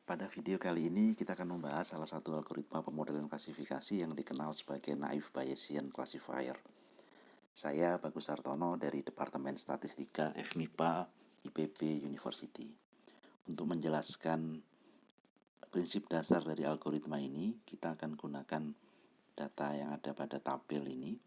Pada video kali ini kita akan membahas salah satu algoritma pemodelan klasifikasi yang dikenal sebagai Naive Bayesian Classifier. Saya Bagus Sartono dari Departemen Statistika FMIPA IPB University. Untuk menjelaskan prinsip dasar dari algoritma ini, kita akan gunakan data yang ada pada tabel ini.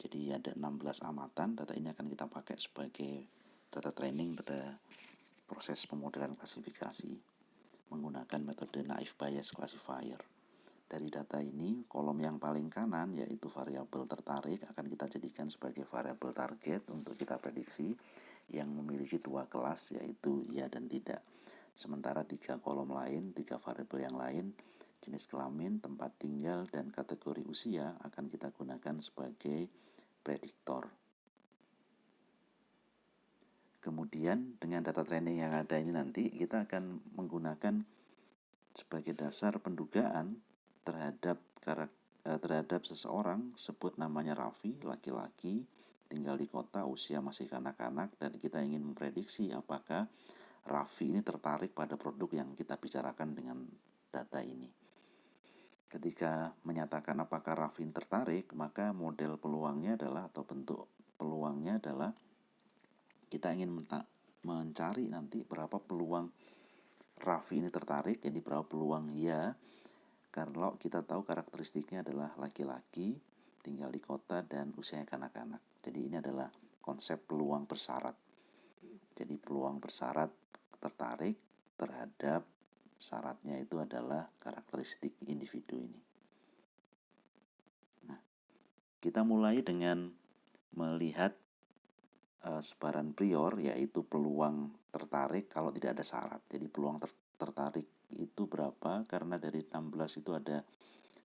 Jadi ada 16 amatan, data ini akan kita pakai sebagai data training pada proses pemodelan klasifikasi menggunakan metode Naive Bayes Classifier. Dari data ini, kolom yang paling kanan yaitu variabel tertarik akan kita jadikan sebagai variabel target untuk kita prediksi yang memiliki dua kelas yaitu ya dan tidak. Sementara tiga kolom lain, tiga variabel yang lain, jenis kelamin, tempat tinggal, dan kategori usia akan kita gunakan sebagai prediktor. Kemudian dengan data training yang ada ini nanti kita akan menggunakan sebagai dasar pendugaan terhadap seseorang, sebut namanya Raffi, laki-laki, tinggal di kota, usia masih kanak-kanak, dan kita ingin memprediksi apakah Raffi ini tertarik pada produk yang kita bicarakan dengan data ini. Ketika menyatakan apakah Raffi tertarik, maka model peluangnya adalah atau bentuk peluangnya adalah kita ingin mencari nanti berapa peluang Raffi ini tertarik, jadi berapa peluang ya. Kalau kita tahu karakteristiknya adalah laki-laki, tinggal di kota, dan usianya kanak-kanak. Jadi ini adalah konsep peluang bersyarat. Jadi peluang bersyarat tertarik terhadap syaratnya itu adalah karakteristik individu ini. Nah, kita mulai dengan melihat sebaran prior, yaitu peluang tertarik kalau tidak ada syarat. Jadi peluang tertarik itu berapa? Karena dari 16 itu ada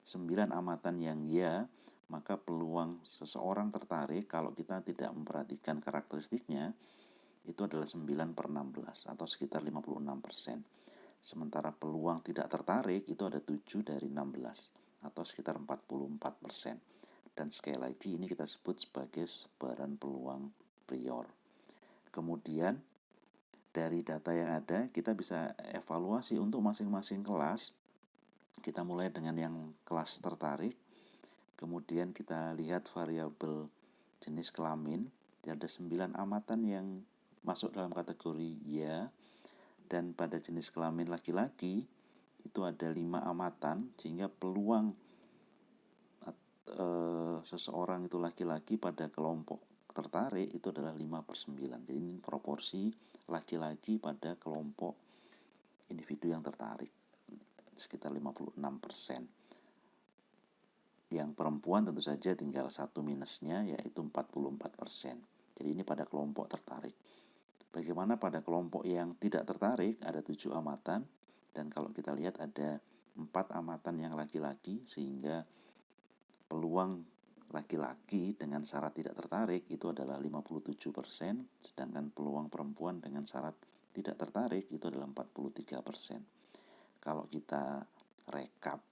9 amatan yang ya, maka peluang seseorang tertarik kalau kita tidak memperhatikan karakteristiknya itu adalah 9/16 atau sekitar 56%. Sementara peluang tidak tertarik itu ada 7 dari 16 atau sekitar 44%. Dan sekali lagi ini kita sebut sebagai sebaran peluang prior. Kemudian dari data yang ada kita bisa evaluasi untuk masing-masing kelas. Kita mulai dengan yang kelas tertarik, kemudian kita lihat variabel jenis kelamin. Ada 9 amatan yang masuk dalam kategori ya, dan pada jenis kelamin laki-laki itu ada 5 amatan, sehingga peluang seseorang itu laki-laki pada kelompok tertarik itu adalah 5/9. Jadi ini proporsi laki-laki pada kelompok individu yang tertarik, sekitar 56%. Yang perempuan tentu saja tinggal satu minusnya, yaitu 44%. Jadi ini pada kelompok tertarik. Bagaimana pada kelompok yang tidak tertarik? Ada 7 amatan, dan kalau kita lihat ada 4 amatan yang laki-laki, sehingga peluang laki-laki dengan syarat tidak tertarik itu adalah 57%, sedangkan peluang perempuan dengan syarat tidak tertarik itu adalah 43%. Kalau kita rekap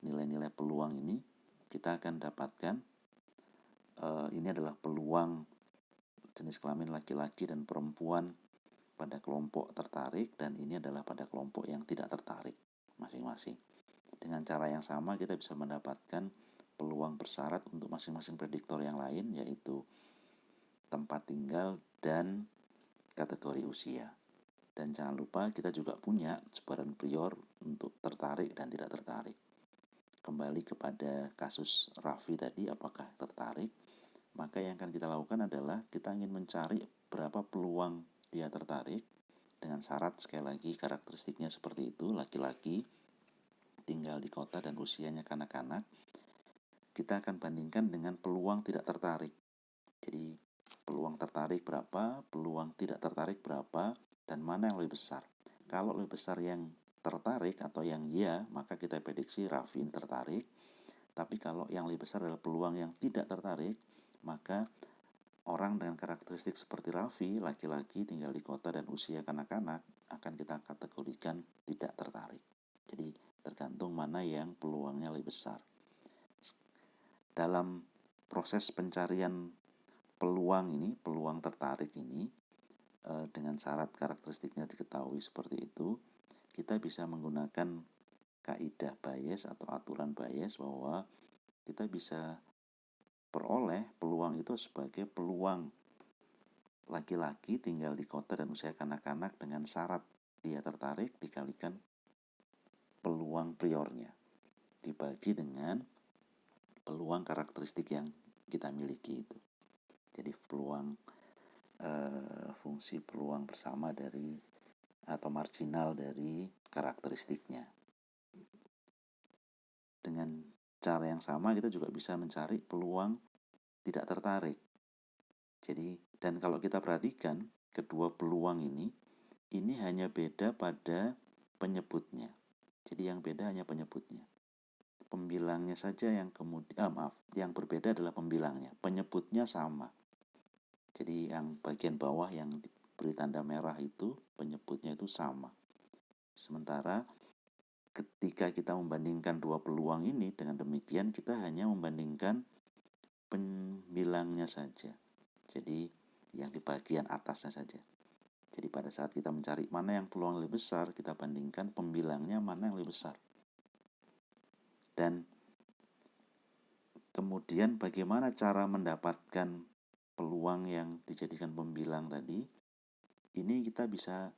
nilai-nilai peluang ini, kita akan dapatkan ini adalah peluang jenis kelamin laki-laki dan perempuan pada kelompok tertarik, dan ini adalah pada kelompok yang tidak tertarik masing-masing. Dengan cara yang sama kita bisa mendapatkan peluang bersyarat untuk masing-masing prediktor yang lain, yaitu tempat tinggal dan kategori usia. Dan jangan lupa kita juga punya sebaran prior untuk tertarik dan tidak tertarik. Kembali kepada kasus Raffi tadi, apakah tertarik? Maka yang akan kita lakukan adalah kita ingin mencari berapa peluang dia tertarik dengan syarat, sekali lagi karakteristiknya seperti itu, laki-laki, tinggal di kota, dan usianya kanak-kanak. Kita akan bandingkan dengan peluang tidak tertarik. Jadi peluang tertarik berapa, peluang tidak tertarik berapa, dan mana yang lebih besar. Kalau lebih besar yang tertarik atau yang ya, maka kita prediksi Raffi tertarik. Tapi kalau yang lebih besar adalah peluang yang tidak tertarik, maka orang dengan karakteristik seperti Raffi, laki-laki, tinggal di kota, dan usia kanak-kanak akan kita kategorikan tidak tertarik. Jadi tergantung mana yang peluangnya lebih besar. Dalam proses pencarian peluang ini, peluang tertarik ini, dengan syarat karakteristiknya diketahui seperti itu, kita bisa menggunakan kaidah Bayes atau aturan Bayes bahwa kita bisa peroleh peluang itu sebagai peluang laki-laki tinggal di kota dan usia kanak-kanak dengan syarat dia tertarik dikalikan peluang priornya dibagi dengan peluang karakteristik yang kita miliki itu. Jadi peluang fungsi peluang bersama dari atau marginal dari karakteristiknya. Dengan cara yang sama kita juga bisa mencari peluang tidak tertarik. Jadi dan kalau kita perhatikan kedua peluang ini hanya beda pada penyebutnya. Jadi yang beda hanya penyebutnya. Pembilangnya saja yang yang berbeda adalah pembilangnya. Penyebutnya sama. Jadi yang bagian bawah yang diberi tanda merah itu penyebutnya itu sama. Sementara ketika kita membandingkan dua peluang ini, dengan demikian kita hanya membandingkan pembilangnya saja. Jadi yang di bagian atasnya saja. Jadi pada saat kita mencari mana yang peluang lebih besar, kita bandingkan pembilangnya mana yang lebih besar. Dan kemudian bagaimana cara mendapatkan peluang yang dijadikan pembilang tadi? Ini kita bisa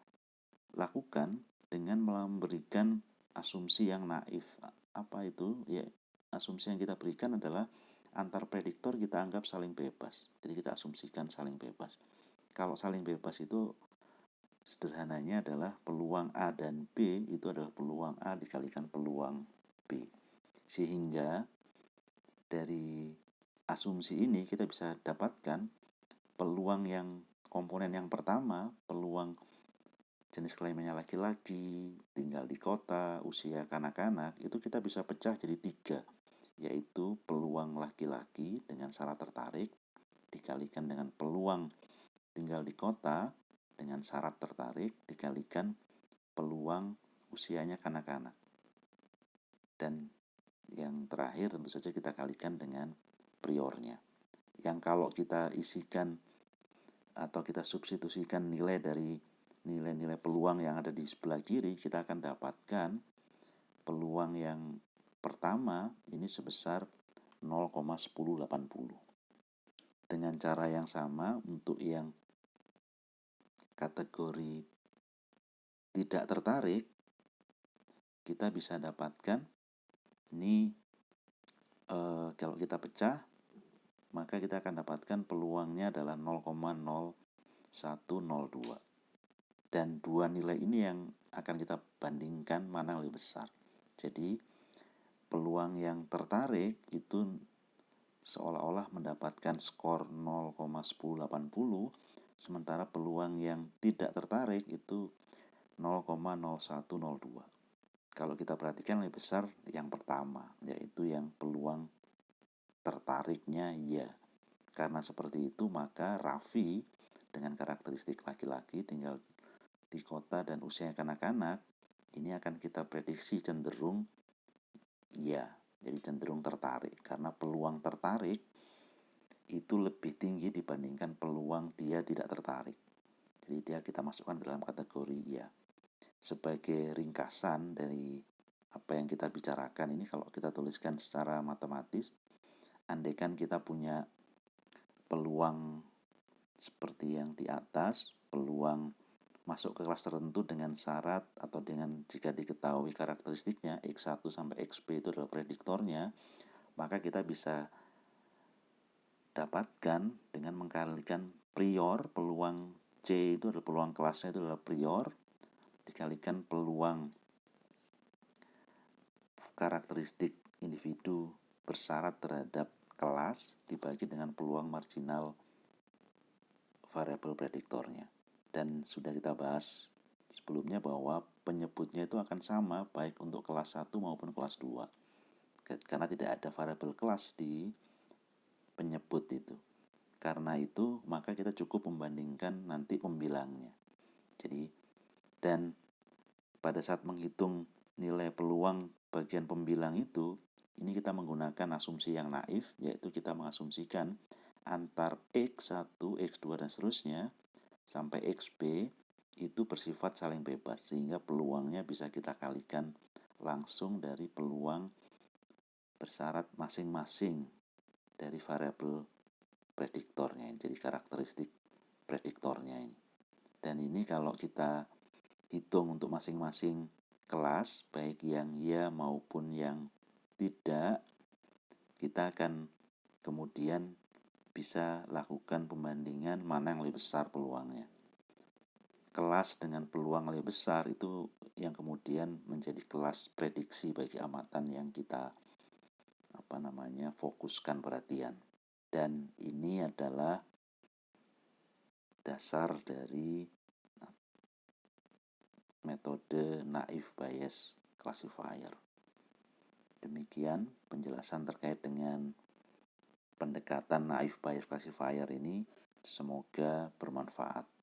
lakukan dengan memberikan asumsi yang naif. Apa itu? Ya, asumsi yang kita berikan adalah antar prediktor kita anggap saling bebas. Jadi kita asumsikan saling bebas. Kalau saling bebas itu sederhananya adalah peluang A dan B itu adalah peluang A dikalikan peluang B. Sehingga dari asumsi ini kita bisa dapatkan peluang yang komponen yang pertama, peluang jenis kelaminnya laki-laki, tinggal di kota, usia kanak-kanak, itu kita bisa pecah jadi 3, yaitu peluang laki-laki dengan syarat tertarik dikalikan dengan peluang tinggal di kota dengan syarat tertarik dikalikan peluang usianya kanak-kanak. Dan yang terakhir tentu saja kita kalikan dengan priornya. Yang kalau kita isikan atau kita substitusikan nilai dari nilai-nilai peluang yang ada di sebelah kiri, kita akan dapatkan peluang yang pertama ini sebesar 0,1080. Dengan cara yang sama untuk yang kategori tidak tertarik, kita bisa dapatkan ini kalau kita pecah, maka kita akan dapatkan peluangnya adalah 0,0102. Dan dua nilai ini yang akan kita bandingkan mana yang lebih besar. Jadi peluang yang tertarik itu seolah-olah mendapatkan skor 0,1080, sementara peluang yang tidak tertarik itu 0,0102. Kalau kita perhatikan lebih besar yang pertama, yaitu yang peluang tertariknya ya. Karena seperti itu maka Raffi dengan karakteristik laki-laki tinggal di kota dan usia kanak-kanak ini akan kita prediksi cenderung ya, jadi cenderung tertarik karena peluang tertarik itu lebih tinggi dibandingkan peluang dia tidak tertarik. Jadi dia kita masukkan dalam kategori ya. Sebagai ringkasan dari apa yang kita bicarakan ini, kalau kita tuliskan secara matematis, andaikan kita punya peluang seperti yang di atas, peluang masuk ke kelas tertentu dengan syarat atau dengan jika diketahui karakteristiknya X1 sampai XP itu adalah prediktornya, maka kita bisa dapatkan dengan mengkalikan prior, peluang C itu adalah peluang kelasnya itu adalah prior dikalikan peluang karakteristik individu bersyarat terhadap kelas dibagi dengan peluang marginal variabel prediktornya. Dan sudah kita bahas sebelumnya bahwa penyebutnya itu akan sama baik untuk kelas 1 maupun kelas 2. Karena tidak ada variabel kelas di penyebut itu. Karena itu maka kita cukup membandingkan nanti pembilangnya. Jadi dan pada saat menghitung nilai peluang bagian pembilang itu, ini kita menggunakan asumsi yang naif, yaitu kita mengasumsikan antar X1, X2 dan seterusnya sampai XB itu bersifat saling bebas, sehingga peluangnya bisa kita kalikan langsung dari peluang bersyarat masing-masing dari variabel prediktornya, jadi karakteristik prediktornya ini. Dan ini kalau kita hitung untuk masing-masing kelas, baik yang ya maupun yang tidak, kita akan kemudian bisa lakukan pembandingan mana yang lebih besar peluangnya. Kelas dengan peluang lebih besar itu yang kemudian menjadi kelas prediksi bagi amatan yang kita fokuskan perhatian. Dan ini adalah dasar dari metode naive Bayes classifier. Demikian penjelasan terkait dengan pendekatan naive Bayes classifier ini, semoga bermanfaat.